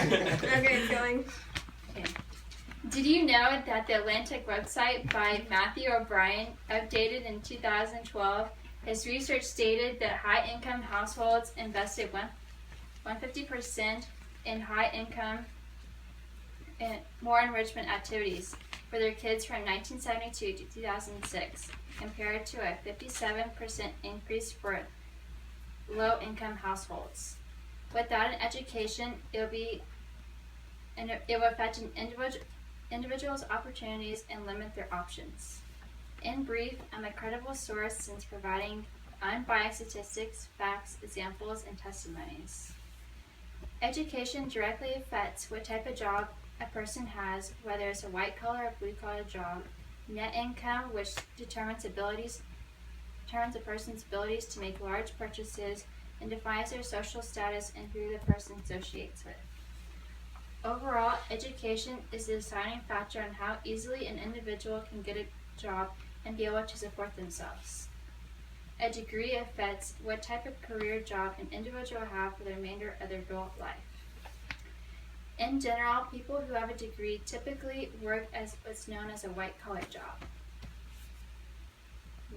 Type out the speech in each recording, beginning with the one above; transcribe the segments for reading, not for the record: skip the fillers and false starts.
Okay, it's going. Okay. Did you know that the Atlantic website by Matthew O'Brien, updated in 2012, his research stated that high-income households invested 150% in high-income and more enrichment activities for their kids from 1972 to 2006, compared to a 57% increase for low-income households. Without an education, it will affect an individual's opportunities and limit their options. In brief, I'm a credible source since providing unbiased statistics, facts, examples, and testimonies. Education directly affects what type of job a person has, whether it's a white-collar or blue-collar job. Net income, which determines a person's abilities to make large purchases and defines their social status and who the person associates with. Overall, education is the deciding factor on how easily an individual can get a job and be able to support themselves. A degree affects what type of career job an individual will have for the remainder of their adult life. In general, people who have a degree typically work as what's known as a white-collar job.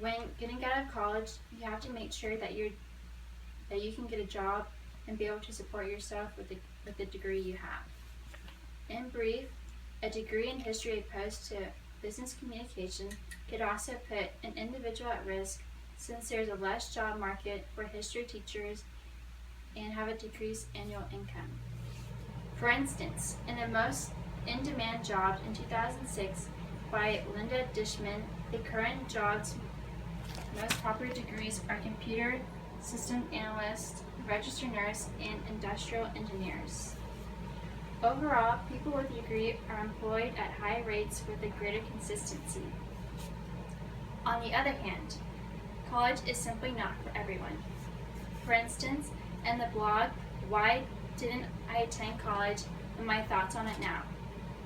When getting out of college, you have to make sure that you can get a job and be able to support yourself with the degree you have. In brief, a degree in history opposed to business communication could also put an individual at risk, since there's a less job market for history teachers and have a decreased annual income. For instance, in the most in-demand jobs in 2006 by Linda Dishman, the current jobs most popular degrees are computer system analyst, registered nurse, and industrial engineers. Overall, people with a degree are employed at high rates with a greater consistency. On the other hand, college is simply not for everyone. For instance, in the blog, Why Didn't I Attend College and My Thoughts on It Now,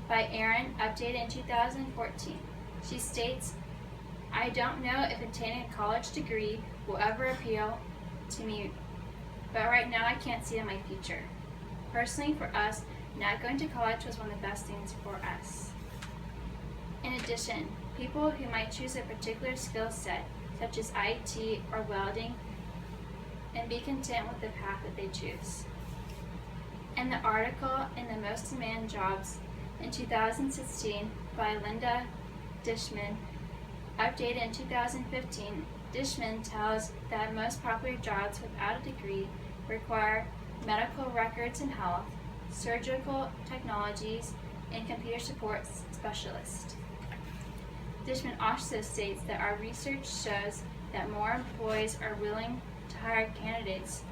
by Erin, updated in 2014, she states, I don't know if obtaining a college degree will ever appeal to me, but right now I can't see it in my future. Personally, for us, not going to college was one of the best things for us. In addition, people who might choose a particular skill set, such as IT or welding, and be content with the path that they choose. In the article in the Most Demand Jobs in 2016 by Linda Dishman, updated in 2015, Dishman tells that most popular jobs without a degree require medical records and health, surgical technologies, and computer support specialists. Dishman also states that our research shows that more employees are willing to hire candidates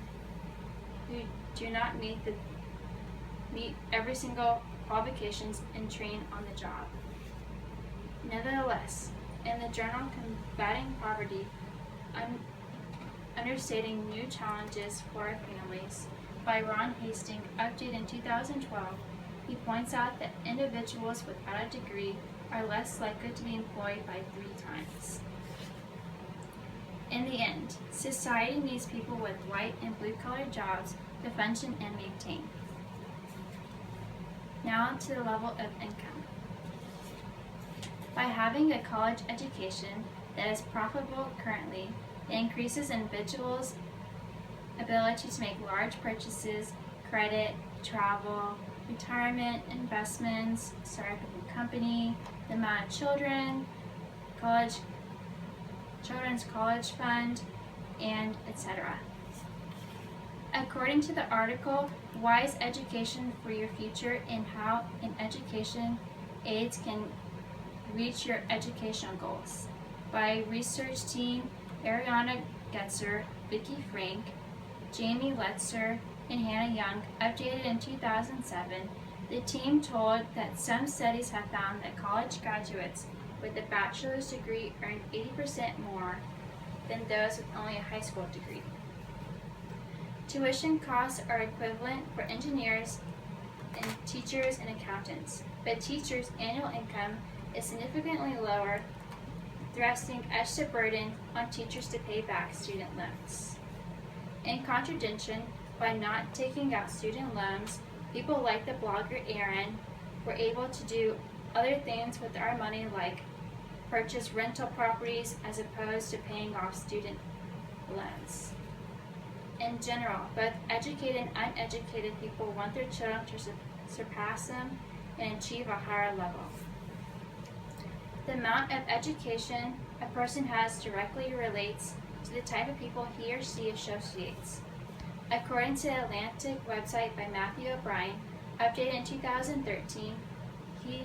who do not meet every single qualifications and train on the job. Nevertheless, in the journal Combating Poverty, Understating New Challenges for Our Families by Ron Hastings, updated in 2012, he points out that individuals without a degree are less likely to be employed by 3 times. In the end, society needs people with white and blue-collar jobs to function and maintain. Now to the level of income. By having a college education that is profitable currently, it increases individuals' ability to make large purchases, credit, travel, retirement, investments, start up a new company, the amount of children, children's college fund, and etc. According to the article, Why is Education for Your Future and How an Education Aids Can Reach Your Educational Goals, by research team Ariana Getzer, Vicki Frank, Jamie Letzer, and Hannah Young, updated in 2007, the team told that some studies have found that college graduates with a bachelor's degree earn 80% more than those with only a high school degree. Tuition costs are equivalent for engineers and teachers and accountants, but teachers' annual income is significantly lower, thrusting extra burden on teachers to pay back student loans. In contradiction, by not taking out student loans, People like the blogger Aaron were able to do other things with our money, like purchase rental properties as opposed to paying off student loans. In general, both educated and uneducated people want their children to surpass them and achieve a higher level. The amount of education a person has directly relates to the type of people he or she associates. According to the Atlantic website by Matthew O'Brien, updated in 2013, he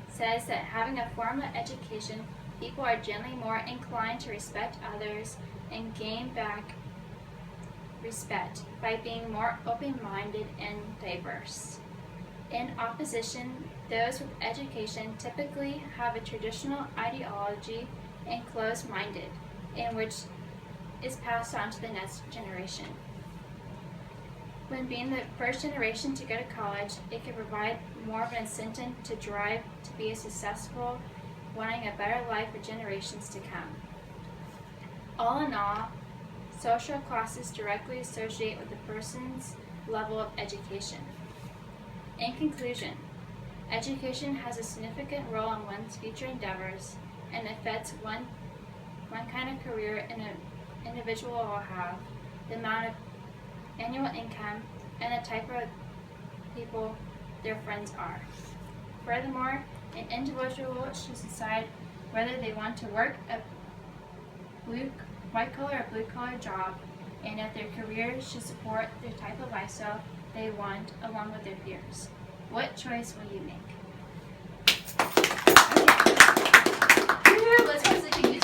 says that having a formal education, people are generally more inclined to respect others and gain back respect by being more open-minded and diverse. In opposition, those with education typically have a traditional ideology and closed-minded, in which is passed on to the next generation. When being the first generation to go to college, it can provide more of an incentive to drive to be successful, wanting a better life for generations to come. All in all, social classes directly associate with a person's level of education. In conclusion, education has a significant role in one's future endeavors and affects one kind of career an individual will have, the amount of annual income, and the type of people their friends are. Furthermore, an individual should decide whether they want to work a white-collar or blue-collar job, and if their career should support the type of lifestyle they want along with their peers. What choice will you make?